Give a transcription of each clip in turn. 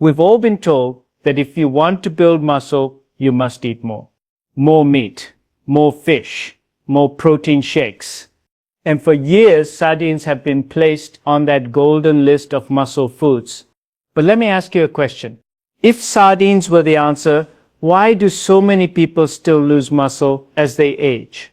We've all been told that if you want to build muscle, you must eat more. More meat, more fish, more protein shakes. And for years, sardines have been placed on that golden list of muscle foods. But let me ask you a question. If sardines were the answer, why do so many people still lose muscle as they age?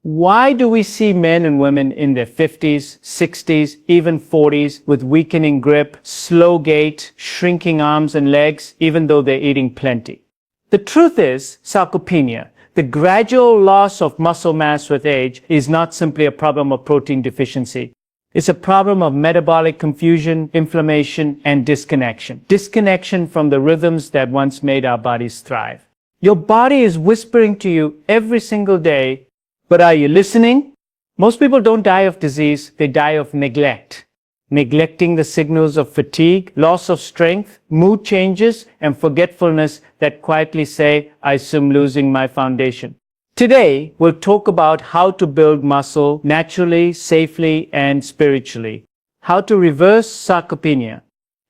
Why do we see men and women in their 50s, 60s, even 40s with weakening grip, slow gait, shrinking arms and legs, even though they're eating plenty? The truth is, sarcopenia, the gradual loss of muscle mass with age, is not simply a problem of protein deficiency. It's a problem of metabolic confusion, inflammation, and disconnection. Disconnection from the rhythms that once made our bodies thrive. Your body is whispering to you every single day, but are you listening? Most people don't die of disease, they die of neglect. Neglecting the signals of fatigue, loss of strength, mood changes, and forgetfulness that quietly say, I'm losing my foundation. Today, we'll talk about how to build muscle naturally, safely, and spiritually. How to reverse sarcopenia,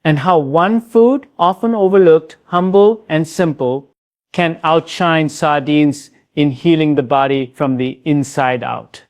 and how one food, often overlooked, humble, and simple, can outshine sardines in healing the body from the inside out.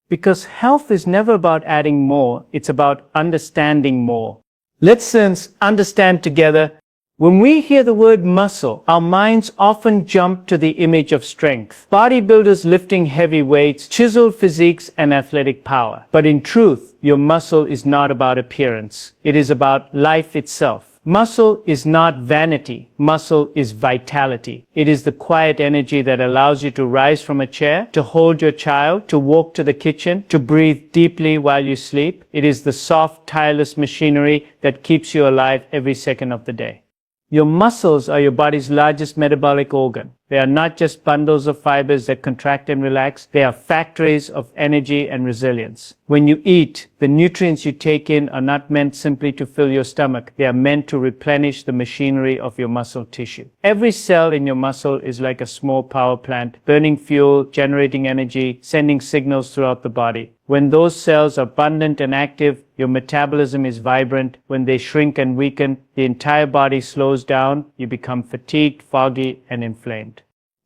Because health is never about adding more, it's about understanding more. Let's understand together. When we hear the word muscle, our minds often jump to the image of strength. Bodybuilders lifting heavy weights, chiseled physiques, and athletic power. But in truth, your muscle is not about appearance. It is about life itself. Muscle is not vanity. Muscle is vitality. It is the quiet energy that allows you to rise from a chair, to hold your child, to walk to the kitchen, to breathe deeply while you sleep. It is the soft, tireless machinery that keeps you alive every second of the day. Your muscles are your body's largest metabolic organ. They are not just bundles of fibers that contract and relax. They are factories of energy and resilience. When you eat, the nutrients you take in are not meant simply to fill your stomach. They are meant to replenish the machinery of your muscle tissue. Every cell in your muscle is like a small power plant, burning fuel, generating energy, sending signals throughout the body. When those cells are abundant and active, your metabolism is vibrant. When they shrink and weaken, the entire body slows down. You become fatigued, foggy, and inflamed.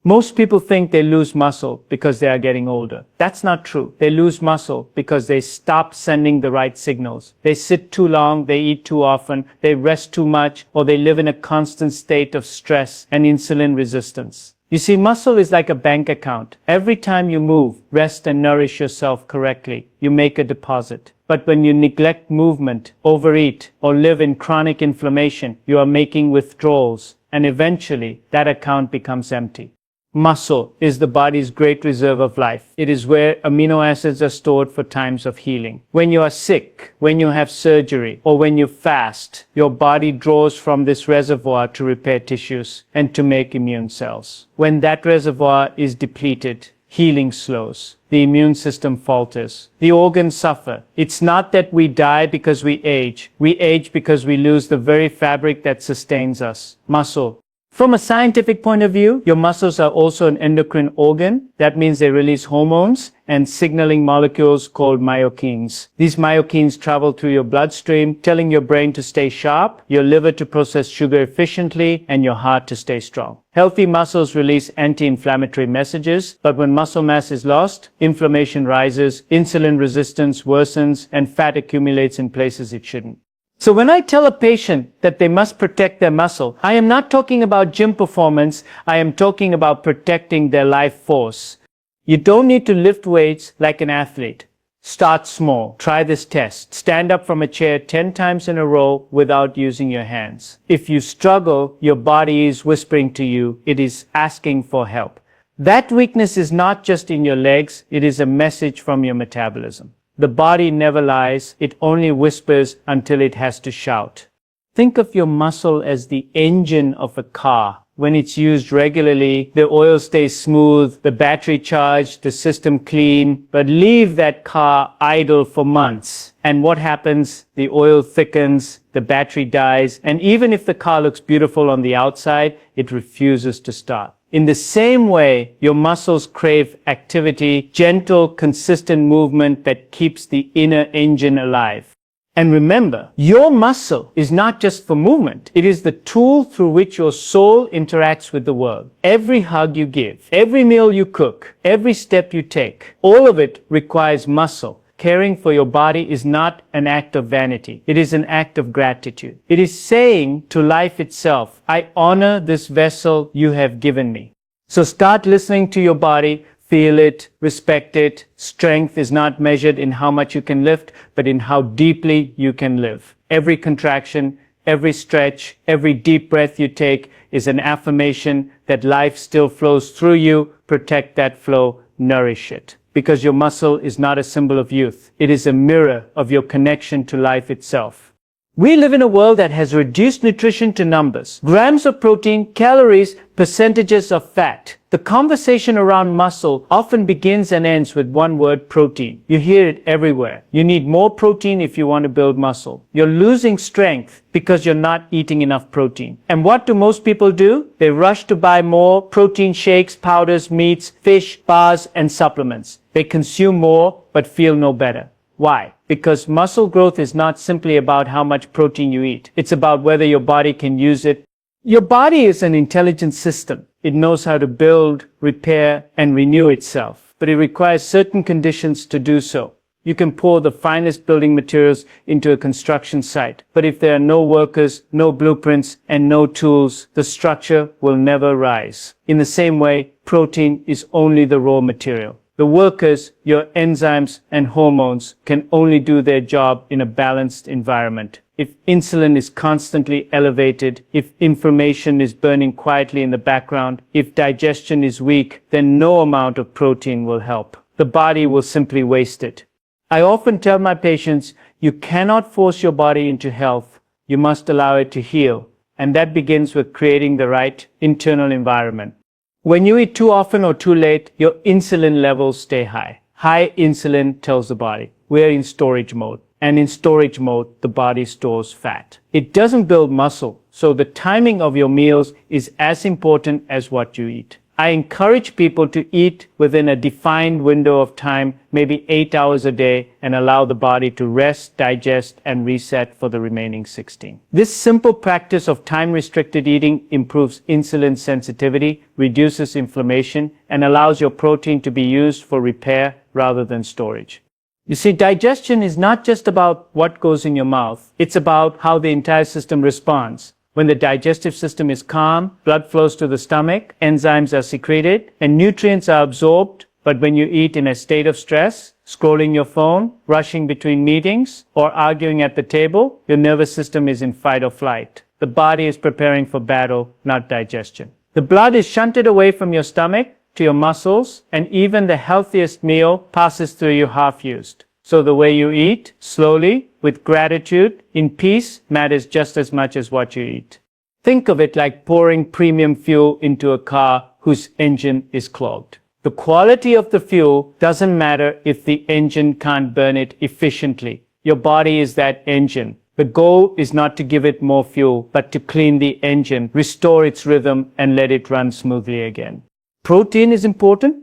Most people think they lose muscle because they are getting older. That's not true. They lose muscle because they stop sending the right signals. They sit too long, they eat too often, they rest too much, or they live in a constant state of stress and insulin resistance. You see, muscle is like a bank account. Every time you move, rest and nourish yourself correctly, you make a deposit. But when you neglect movement, overeat, or live in chronic inflammation, you are making withdrawals, and eventually that account becomes empty. Muscle is the body's great reserve of life. It is where amino acids are stored for times of healing. When you are sick, when you have surgery, or when you fast, your body draws from this reservoir to repair tissues and to make immune cells. When that reservoir is depleted, healing slows. The immune system falters. The organs suffer. It's not that we die because we age. We age because we lose the very fabric that sustains us. Muscle. From a scientific point of view, your muscles are also an endocrine organ. That means they release hormones and signaling molecules called myokines. These myokines travel through your bloodstream, telling your brain to stay sharp, your liver to process sugar efficiently, and your heart to stay strong. Healthy muscles release anti-inflammatory messages, but when muscle mass is lost, inflammation rises, insulin resistance worsens, and fat accumulates in places it shouldn't. So when I tell a patient that they must protect their muscle, I am not talking about gym performance, I am talking about protecting their life force. You don't need to lift weights like an athlete. Start small. Try this test. Stand up from a chair 10 times in a row without using your hands. If you struggle, your body is whispering to you, it is asking for help. That weakness is not just in your legs, it is a message from your metabolism. The body never lies, it only whispers until it has to shout. Think of your muscle as the engine of a car. When it's used regularly, the oil stays smooth, the battery charged, the system clean, but leave that car idle for months. And what happens? The oil thickens, the battery dies, and even if the car looks beautiful on the outside, it refuses to start. In the same way, your muscles crave activity, gentle, consistent movement that keeps the inner engine alive. And remember, your muscle is not just for movement. It is the tool through which your soul interacts with the world. Every hug you give, every meal you cook, every step you take, all of it requires muscle. Caring for your body is not an act of vanity. It is an act of gratitude. It is saying to life itself, I honor this vessel you have given me. So start listening to your body. Feel it, respect it. Strength is not measured in how much you can lift, but in how deeply you can live. Every contraction, every stretch, every deep breath you take is an affirmation that life still flows through you. Protect that flow, nourish it. Because your muscle is not a symbol of youth. It is a mirror of your connection to life itself. We live in a world that has reduced nutrition to numbers. Grams of protein, calories, percentages of fat. The conversation around muscle often begins and ends with one word, protein. You hear it everywhere. You need more protein if you want to build muscle. You're losing strength because you're not eating enough protein. And what do most people do? They rush to buy more protein shakes, powders, meats, fish, bars, and supplements. They consume more but feel no better. Why? Because muscle growth is not simply about how much protein you eat. It's about whether your body can use it. Your body is an intelligent system. It knows how to build, repair, and renew itself. But it requires certain conditions to do so. You can pour the finest building materials into a construction site. But if there are no workers, no blueprints, and no tools, the structure will never rise. In the same way, protein is only the raw material. The workers, your enzymes and hormones, can only do their job in a balanced environment. If insulin is constantly elevated, if inflammation is burning quietly in the background, if digestion is weak, then no amount of protein will help. The body will simply waste it. I often tell my patients, you cannot force your body into health. You must allow it to heal. And that begins with creating the right internal environment. When you eat too often or too late, your insulin levels stay high. High insulin tells the body, we're in storage mode. And in storage mode, the body stores fat. It doesn't build muscle, so the timing of your meals is as important as what you eat. I encourage people to eat within a defined window of time, maybe 8 hours a day, and allow the body to rest, digest, and reset for the remaining 16. This simple practice of time-restricted eating improves insulin sensitivity, reduces inflammation, and allows your protein to be used for repair rather than storage. You see, digestion is not just about what goes in your mouth. It's about how the entire system responds. When the digestive system is calm, blood flows to the stomach, enzymes are secreted, and nutrients are absorbed. But when you eat in a state of stress, scrolling your phone, rushing between meetings, or arguing at the table, your nervous system is in fight or flight. The body is preparing for battle, not digestion. The blood is shunted away from your stomach to your muscles, and even the healthiest meal passes through you half-used. So the way you eat, slowly, with gratitude, in peace, matters just as much as what you eat. Think of it like pouring premium fuel into a car whose engine is clogged. The quality of the fuel doesn't matter if the engine can't burn it efficiently. Your body is that engine. The goal is not to give it more fuel, but to clean the engine, restore its rhythm, and let it run smoothly again. Protein is important?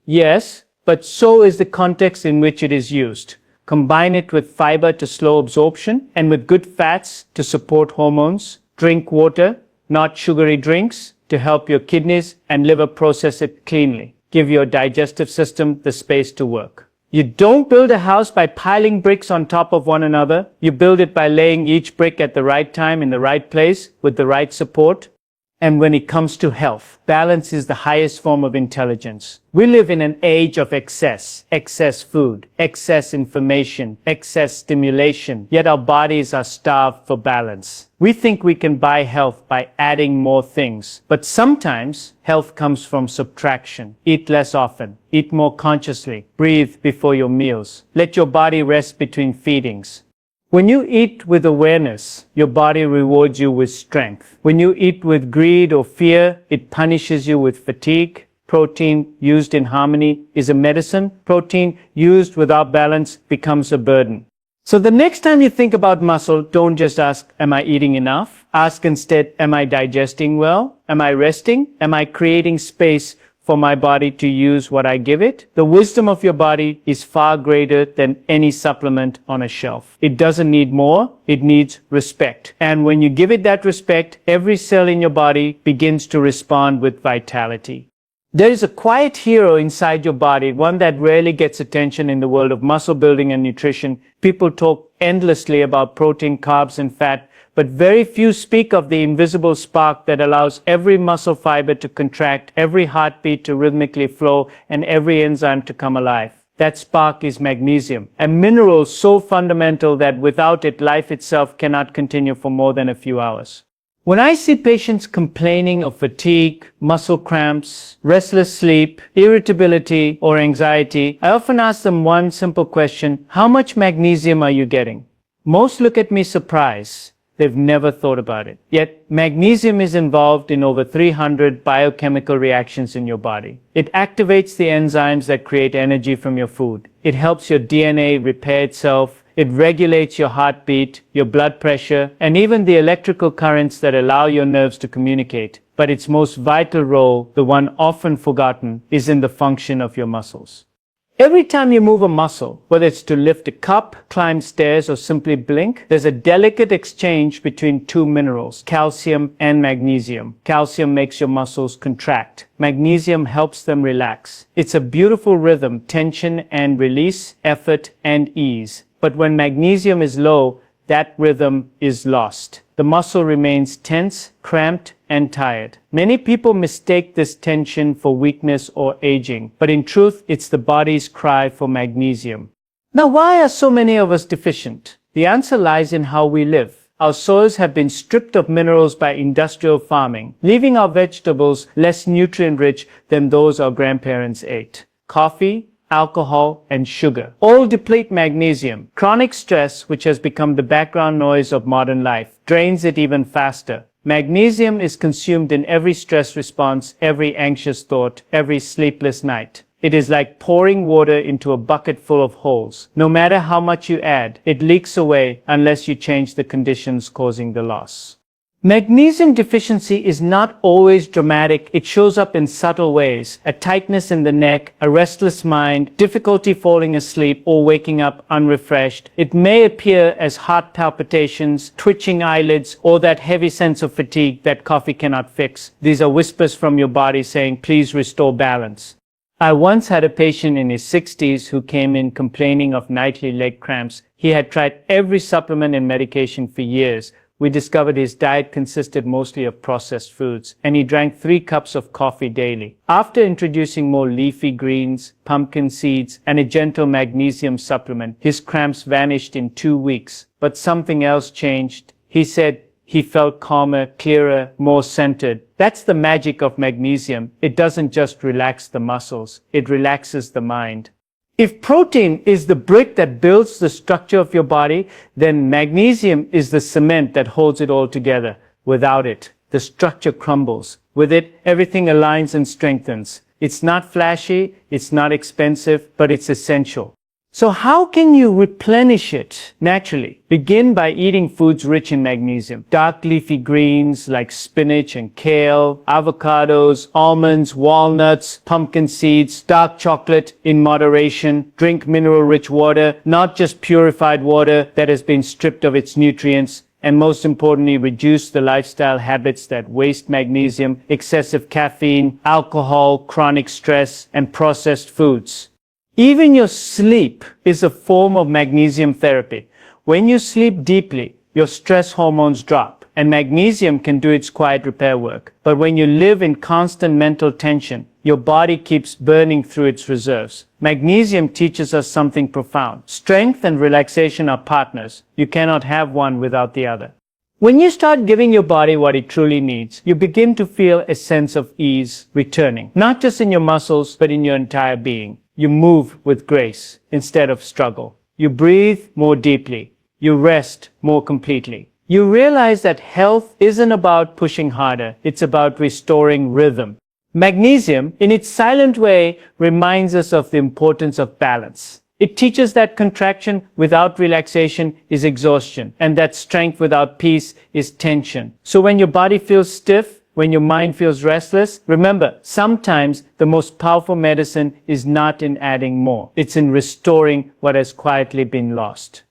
Yes. But so is the context in which it is used. Combine it with fiber to slow absorption and with good fats to support hormones. Drink water, not sugary drinks, to help your kidneys and liver process it cleanly. Give your digestive system the space to work. You don't build a house by piling bricks on top of one another. You build it by laying each brick at the right time in the right place with the right support. And when it comes to health, balance is the highest form of intelligence. We live in an age of excess food, excess information, excess stimulation, yet our bodies are starved for balance. We think we can buy health by adding more things, but sometimes health comes from subtraction. Eat less often, eat more consciously, breathe before your meals, let your body rest between feedings. When you eat with awareness, your body rewards you with strength. When you eat with greed or fear, it punishes you with fatigue. Protein used in harmony is a medicine. Protein used without balance becomes a burden. So the next time you think about muscle, don't just ask, am I eating enough? Ask instead, am I digesting well? Am I resting? Am I creating space for my body to use what I give it. The wisdom of your body is far greater than any supplement on a shelf. It doesn't need more, it needs respect. And when you give it that respect, every cell in your body begins to respond with vitality. There is a quiet hero inside your body, one that rarely gets attention in the world of muscle building and nutrition. People talk endlessly about protein, carbs, and fat, but very few speak of the invisible spark that allows every muscle fiber to contract, every heartbeat to rhythmically flow, and every enzyme to come alive. That spark is magnesium, a mineral so fundamental that without it, life itself cannot continue for more than a few hours. When I see patients complaining of fatigue, muscle cramps, restless sleep, irritability, or anxiety, I often ask them one simple question: how much magnesium are you getting? Most look at me surprised. They've never thought about it. Yet, magnesium is involved in over 300 biochemical reactions in your body. It activates the enzymes that create energy from your food. It helps your DNA repair itself. It regulates your heartbeat, your blood pressure, and even the electrical currents that allow your nerves to communicate. But its most vital role, the one often forgotten, is in the function of your muscles. Every time you move a muscle, whether it's to lift a cup, climb stairs, or simply blink, there's a delicate exchange between two minerals, calcium and magnesium. Calcium makes your muscles contract. Magnesium helps them relax. It's a beautiful rhythm, tension and release, effort and ease. But when magnesium is low, that rhythm is lost. The muscle remains tense, cramped, and tired. Many people mistake this tension for weakness or aging, but in truth, it's the body's cry for magnesium. Now, why are so many of us deficient? The answer lies in how we live. Our soils have been stripped of minerals by industrial farming, leaving our vegetables less nutrient-rich than those our grandparents ate. Coffee, alcohol, and sugar all deplete magnesium. Chronic stress, which has become the background noise of modern life, drains it even faster. Magnesium is consumed in every stress response, every anxious thought, every sleepless night. It is like pouring water into a bucket full of holes. No matter how much you add, it leaks away unless you change the conditions causing the loss. Magnesium deficiency is not always dramatic. It shows up in subtle ways: a tightness in the neck, a restless mind, difficulty falling asleep or waking up unrefreshed. It may appear as heart palpitations, twitching eyelids, or that heavy sense of fatigue that coffee cannot fix. These are whispers from your body saying, please restore balance. I once had a patient in his 60s who came in complaining of nightly leg cramps. He had tried every supplement and medication for years. We discovered his diet consisted mostly of processed foods, and he drank 3 cups of coffee daily. After introducing more leafy greens, pumpkin seeds, and a gentle magnesium supplement, his cramps vanished in 2 weeks. But something else changed. He said he felt calmer, clearer, more centered. That's the magic of magnesium. It doesn't just relax the muscles, it relaxes the mind. If protein is the brick that builds the structure of your body, then magnesium is the cement that holds it all together. Without it, the structure crumbles. With it, everything aligns and strengthens. It's not flashy, it's not expensive, but it's essential. So how can you replenish it naturally? Begin by eating foods rich in magnesium. Dark leafy greens like spinach and kale, avocados, almonds, walnuts, pumpkin seeds, dark chocolate in moderation. Drink mineral-rich water, not just purified water that has been stripped of its nutrients. And most importantly, reduce the lifestyle habits that waste magnesium: excessive caffeine, alcohol, chronic stress, and processed foods. Even your sleep is a form of magnesium therapy. When you sleep deeply, your stress hormones drop, and magnesium can do its quiet repair work. But when you live in constant mental tension, your body keeps burning through its reserves. Magnesium teaches us something profound. Strength and relaxation are partners. You cannot have one without the other. When you start giving your body what it truly needs, you begin to feel a sense of ease returning, not just in your muscles, but in your entire being. You move with grace instead of struggle. You breathe more deeply. You rest more completely. You realize that health isn't about pushing harder. It's about restoring rhythm. Magnesium, in its silent way, reminds us of the importance of balance. It teaches that contraction without relaxation is exhaustion, and that strength without peace is tension. So when your body feels stiff, when your mind feels restless, remember, sometimes the most powerful medicine is not in adding more. It's in restoring what has quietly been lost.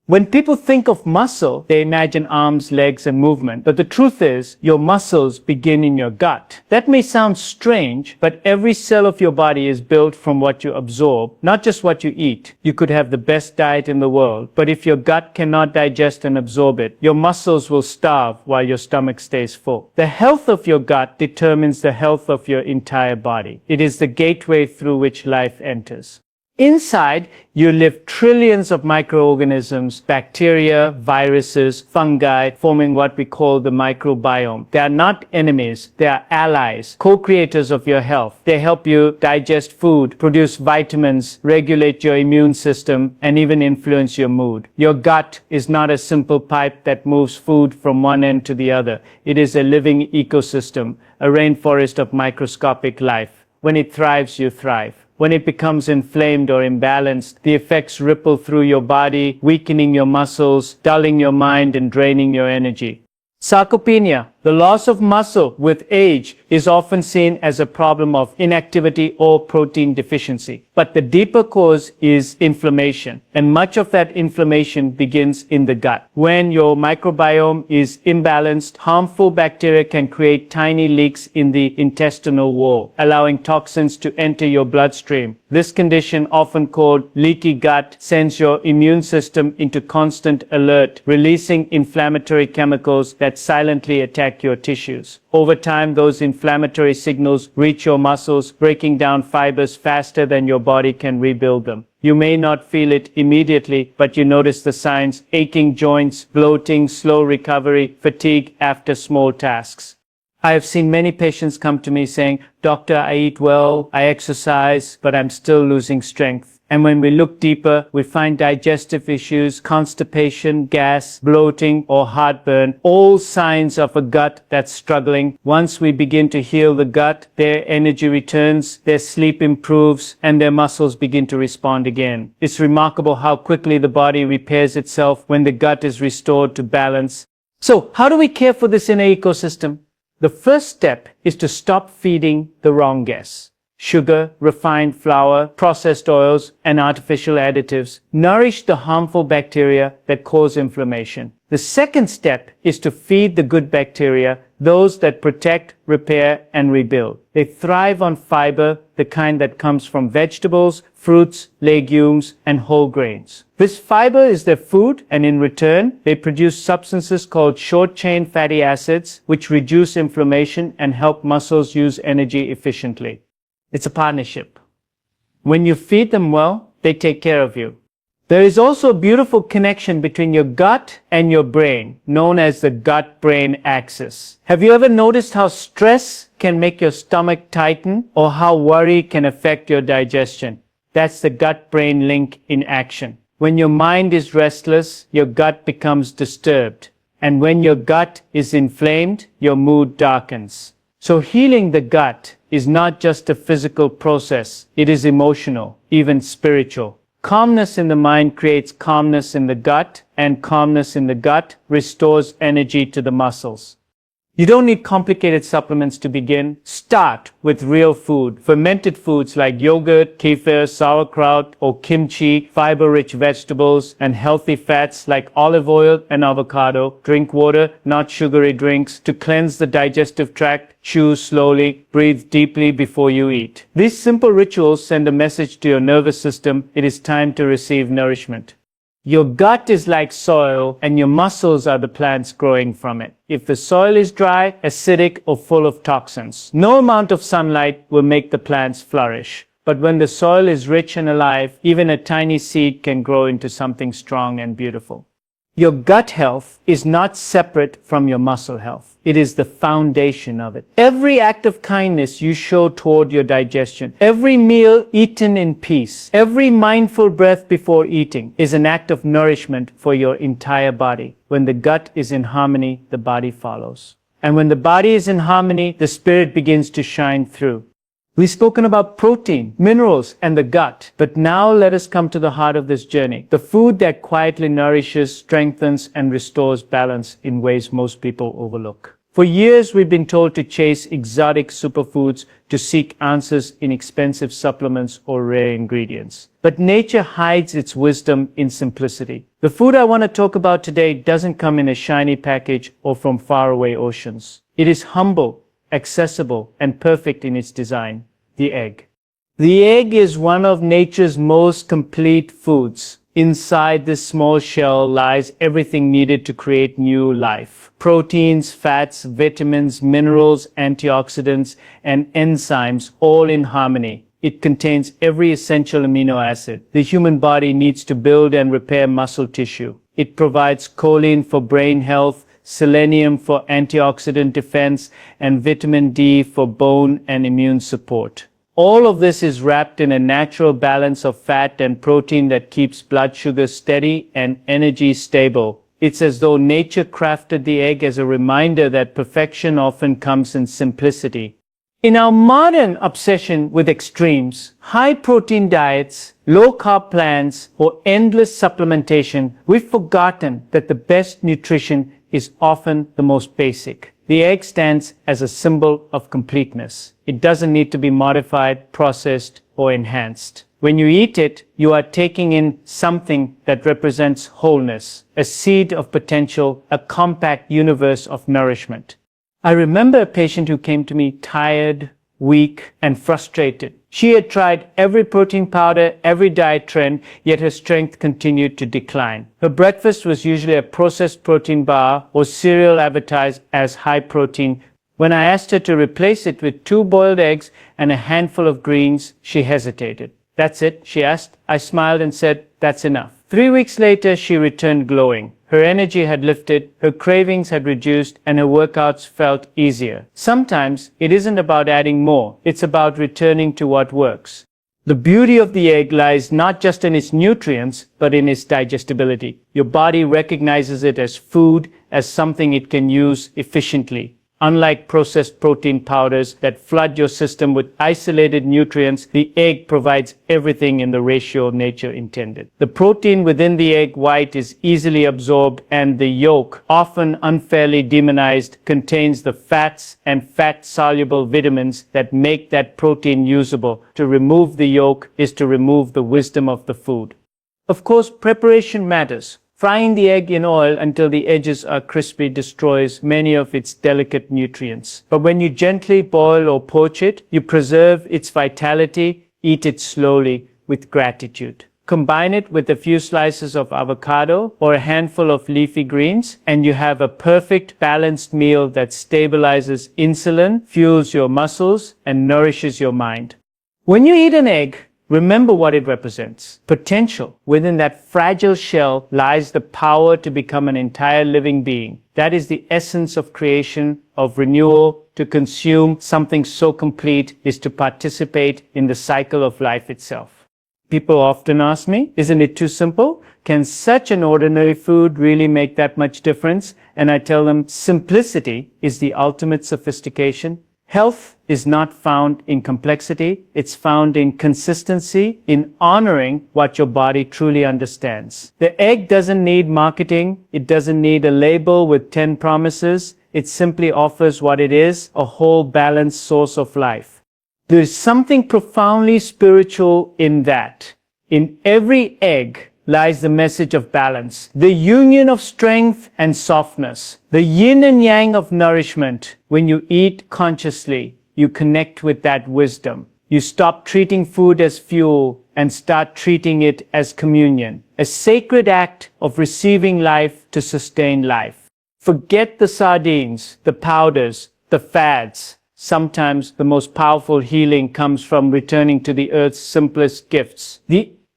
When people think of muscle, they imagine arms, legs, and movement. But the truth is, your muscles begin in your gut. That may sound strange, but every cell of your body is built from what you absorb, not just what you eat. You could have the best diet in the world, but if your gut cannot digest and absorb it, your muscles will starve while your stomach stays full. The health of your gut determines the health of your entire body. It is the gateway through which life enters. Inside, you live trillions of microorganisms, bacteria, viruses, fungi, forming what we call the microbiome. They are not enemies, they are allies, co-creators of your health. They help you digest food, produce vitamins, regulate your immune system, and even influence your mood. Your gut is not a simple pipe that moves food from one end to the other. It is a living ecosystem, a rainforest of microscopic life. When it thrives, you thrive. When it becomes inflamed or imbalanced, the effects ripple through your body, weakening your muscles, dulling your mind, and draining your energy. Sarcopenia, the loss of muscle with age, is often seen as a problem of inactivity or protein deficiency. But the deeper cause is inflammation, and much of that inflammation begins in the gut. When your microbiome is imbalanced, harmful bacteria can create tiny leaks in the intestinal wall, allowing toxins to enter your bloodstream. This condition, often called leaky gut, sends your immune system into constant alert, releasing inflammatory chemicals that silently attack your tissues. Over time, those inflammatory signals reach your muscles, breaking down fibers faster than your body can rebuild them. You may not feel it immediately, but you notice the signs: aching joints, bloating, slow recovery, fatigue after small tasks. I have seen many patients come to me saying, "Doctor, I eat well, I exercise, but I'm still losing strength." And when we look deeper, we find digestive issues, constipation, gas, bloating, or heartburn, all signs of a gut that's struggling. Once we begin to heal the gut, their energy returns, their sleep improves, and their muscles begin to respond again. It's remarkable how quickly the body repairs itself when the gut is restored to balance. So, how do we care for this inner ecosystem? The first step is to stop feeding the wrong guests. Sugar, refined flour, processed oils, and artificial additives nourish the harmful bacteria that cause inflammation. The second step is to feed the good bacteria, those that protect, repair, and rebuild. They thrive on fiber, the kind that comes from vegetables, fruits, legumes, and whole grains. This fiber is their food, and in return, they produce substances called short-chain fatty acids, which reduce inflammation and help muscles use energy efficiently. It's a partnership. When you feed them well, they take care of you. There is also a beautiful connection between your gut and your brain, known as the gut-brain axis. Have you ever noticed how stress can make your stomach tighten, or how worry can affect your digestion? That's the gut-brain link in action. When your mind is restless, your gut becomes disturbed. And when your gut is inflamed, your mood darkens. So healing the gut is not just a physical process, it is emotional, even spiritual. Calmness in the mind creates calmness in the gut, and calmness in the gut restores energy to the muscles. You don't need complicated supplements to begin. Start with real food. Fermented foods like yogurt, kefir, sauerkraut, or kimchi, fiber-rich vegetables, and healthy fats like olive oil and avocado. Drink water, not sugary drinks. To cleanse the digestive tract, chew slowly, breathe deeply before you eat. These simple rituals send a message to your nervous system: it is time to receive nourishment. Your gut is like soil, and your muscles are the plants growing from it. If the soil is dry, acidic, or full of toxins, no amount of sunlight will make the plants flourish. But when the soil is rich and alive, even a tiny seed can grow into something strong and beautiful. Your gut health is not separate from your muscle health. It is the foundation of it. Every act of kindness you show toward your digestion, every meal eaten in peace, every mindful breath before eating is an act of nourishment for your entire body. When the gut is in harmony, the body follows. And when the body is in harmony, the spirit begins to shine through. We've spoken about protein, minerals, and the gut, but now let us come to the heart of this journey. The food that quietly nourishes, strengthens, and restores balance in ways most people overlook. For years, we've been told to chase exotic superfoods, to seek answers in expensive supplements or rare ingredients. But nature hides its wisdom in simplicity. The food I want to talk about today doesn't come in a shiny package or from faraway oceans. It is humble, accessible, and perfect in its design: the egg. The egg is one of nature's most complete foods. Inside this small shell lies everything needed to create new life. Proteins, fats, vitamins, minerals, antioxidants, and enzymes, all in harmony. It contains every essential amino acid the human body needs to build and repair muscle tissue. It provides choline for brain health, selenium for antioxidant defense, and vitamin D for bone and immune support. All of this is wrapped in a natural balance of fat and protein that keeps blood sugar steady and energy stable. It's as though nature crafted the egg as a reminder that perfection often comes in simplicity. In our modern obsession with extremes, high-protein diets, low-carb plans, or endless supplementation, we've forgotten that the best nutrition is often the most basic. The egg stands as a symbol of completeness. It doesn't need to be modified, processed, or enhanced. When you eat it, you are taking in something that represents wholeness, a seed of potential, a compact universe of nourishment. I remember a patient who came to me tired, weak, and frustrated. She had tried every protein powder, every diet trend, yet her strength continued to decline. Her breakfast was usually a processed protein bar or cereal advertised as high protein. When I asked her to replace it with 2 boiled eggs and a handful of greens, she hesitated. "That's it?" she asked. I smiled and said, "That's enough." 3 weeks later, she returned glowing. Her energy had lifted, her cravings had reduced, and her workouts felt easier. Sometimes it isn't about adding more, it's about returning to what works. The beauty of the egg lies not just in its nutrients, but in its digestibility. Your body recognizes it as food, as something it can use efficiently. Unlike processed protein powders that flood your system with isolated nutrients, the egg provides everything in the ratio nature intended. The protein within the egg white is easily absorbed, and the yolk, often unfairly demonized, contains the fats and fat-soluble vitamins that make that protein usable. To remove the yolk is to remove the wisdom of the food. Of course, preparation matters. Frying the egg in oil until the edges are crispy destroys many of its delicate nutrients. But when you gently boil or poach it, you preserve its vitality. Eat it slowly with gratitude. Combine it with a few slices of avocado or a handful of leafy greens, and you have a perfect balanced meal that stabilizes insulin, fuels your muscles, and nourishes your mind. When you eat an egg, remember what it represents. Potential. Within that fragile shell lies the power to become an entire living being. That is the essence of creation, of renewal. To consume something so complete is to participate in the cycle of life itself. People often ask me, isn't it too simple? Can such an ordinary food really make that much difference? And I tell them, simplicity is the ultimate sophistication. Health is not found in complexity, it's found in consistency, in honoring what your body truly understands. The egg doesn't need marketing, it doesn't need a label with 10 promises, it simply offers what it is, a whole balanced source of life. There is something profoundly spiritual in that. In every egg lies the message of balance, the union of strength and softness, the yin and yang of nourishment. When you eat consciously, you connect with that wisdom. You stop treating food as fuel and start treating it as communion, a sacred act of receiving life to sustain life. Forget the sardines, the powders, the fads. Sometimes the most powerful healing comes from returning to the earth's simplest gifts.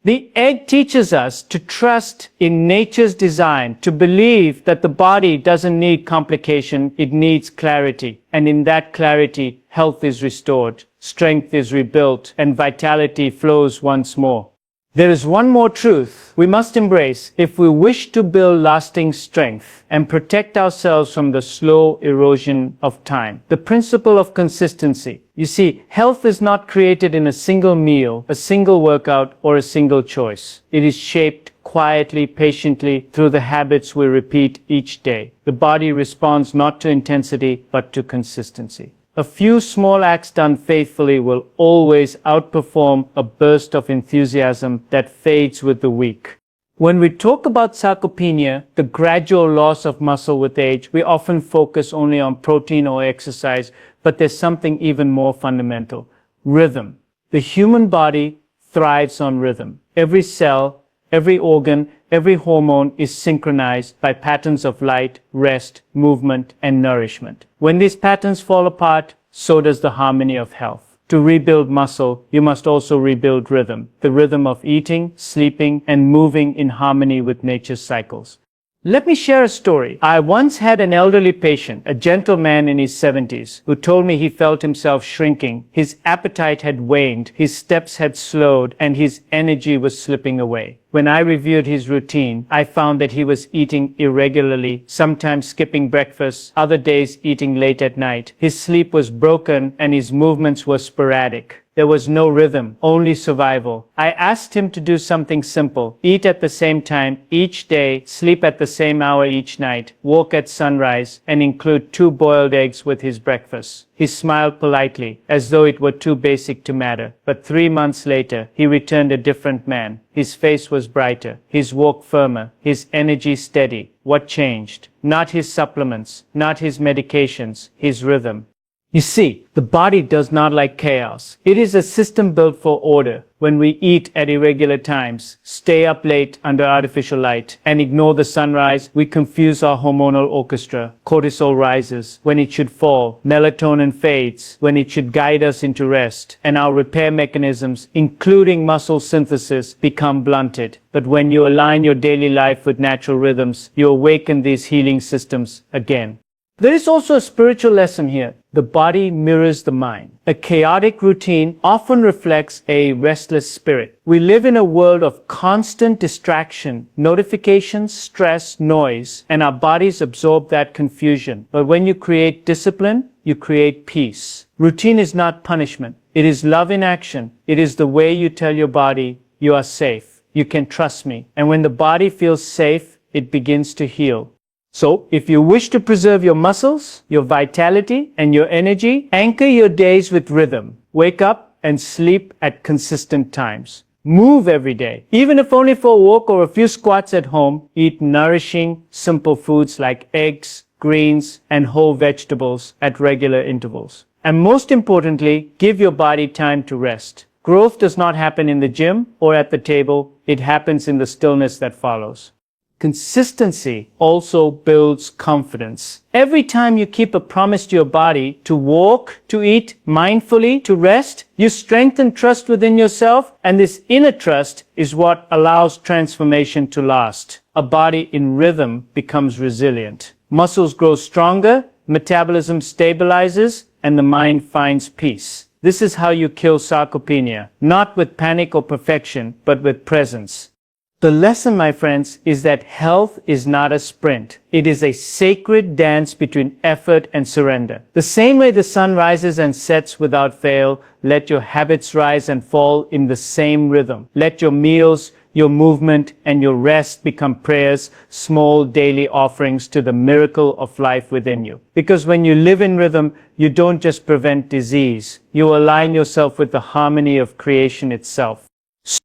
The egg teaches us to trust in nature's design, to believe that the body doesn't need complication, it needs clarity. And in that clarity, health is restored, strength is rebuilt, and vitality flows once more. There is one more truth we must embrace if we wish to build lasting strength and protect ourselves from the slow erosion of time. The principle of consistency. You see, health is not created in a single meal, a single workout, or a single choice. It is shaped quietly, patiently through the habits we repeat each day. The body responds not to intensity, but to consistency. A few small acts done faithfully will always outperform a burst of enthusiasm that fades with the week. When we talk about sarcopenia, the gradual loss of muscle with age, we often focus only on protein or exercise, but there's something even more fundamental: rhythm. The human body thrives on rhythm. Every cell, every organ, every hormone is synchronized by patterns of light, rest, movement, and nourishment. When these patterns fall apart, so does the harmony of health. To rebuild muscle, you must also rebuild rhythm, the rhythm of eating, sleeping, and moving in harmony with nature's cycles. Let me share a story. I once had an elderly patient, a gentleman in his 70s, who told me he felt himself shrinking. His appetite had waned, his steps had slowed, and his energy was slipping away. When I reviewed his routine, I found that he was eating irregularly, sometimes skipping breakfast, other days eating late at night. His sleep was broken and his movements were sporadic. There was no rhythm, only survival. I asked him to do something simple: eat at the same time each day, sleep at the same hour each night, walk at sunrise, and include 2 boiled eggs with his breakfast. He smiled politely, as though it were too basic to matter. But 3 months later, he returned a different man. His face was brighter, his walk firmer, his energy steady. What changed? Not his supplements, not his medications, his rhythm. You see, the body does not like chaos. It is a system built for order. When we eat at irregular times, stay up late under artificial light, and ignore the sunrise, we confuse our hormonal orchestra. Cortisol rises when it should fall. Melatonin fades when it should guide us into rest. And our repair mechanisms, including muscle synthesis, become blunted. But when you align your daily life with natural rhythms, you awaken these healing systems again. There is also a spiritual lesson here. The body mirrors the mind. A chaotic routine often reflects a restless spirit. We live in a world of constant distraction, notifications, stress, noise, and our bodies absorb that confusion. But when you create discipline, you create peace. Routine is not punishment. It is love in action. It is the way you tell your body, you are safe. You can trust me. And when the body feels safe, it begins to heal. So, if you wish to preserve your muscles, your vitality, and your energy, anchor your days with rhythm. Wake up and sleep at consistent times. Move every day. Even if only for a walk or a few squats at home, eat nourishing, simple foods like eggs, greens, and whole vegetables at regular intervals. And most importantly, give your body time to rest. Growth does not happen in the gym or at the table. It happens in the stillness that follows. Consistency also builds confidence. Every time you keep a promise to your body to walk, to eat mindfully, to rest, you strengthen trust within yourself, and this inner trust is what allows transformation to last. A body in rhythm becomes resilient. Muscles grow stronger, metabolism stabilizes, and the mind finds peace. This is how you kill sarcopenia, not with panic or perfection, but with presence. The lesson, my friends, is that health is not a sprint. It is a sacred dance between effort and surrender. The same way the sun rises and sets without fail, let your habits rise and fall in the same rhythm. Let your meals, your movement, and your rest become prayers, small daily offerings to the miracle of life within you. Because when you live in rhythm, you don't just prevent disease. You align yourself with the harmony of creation itself.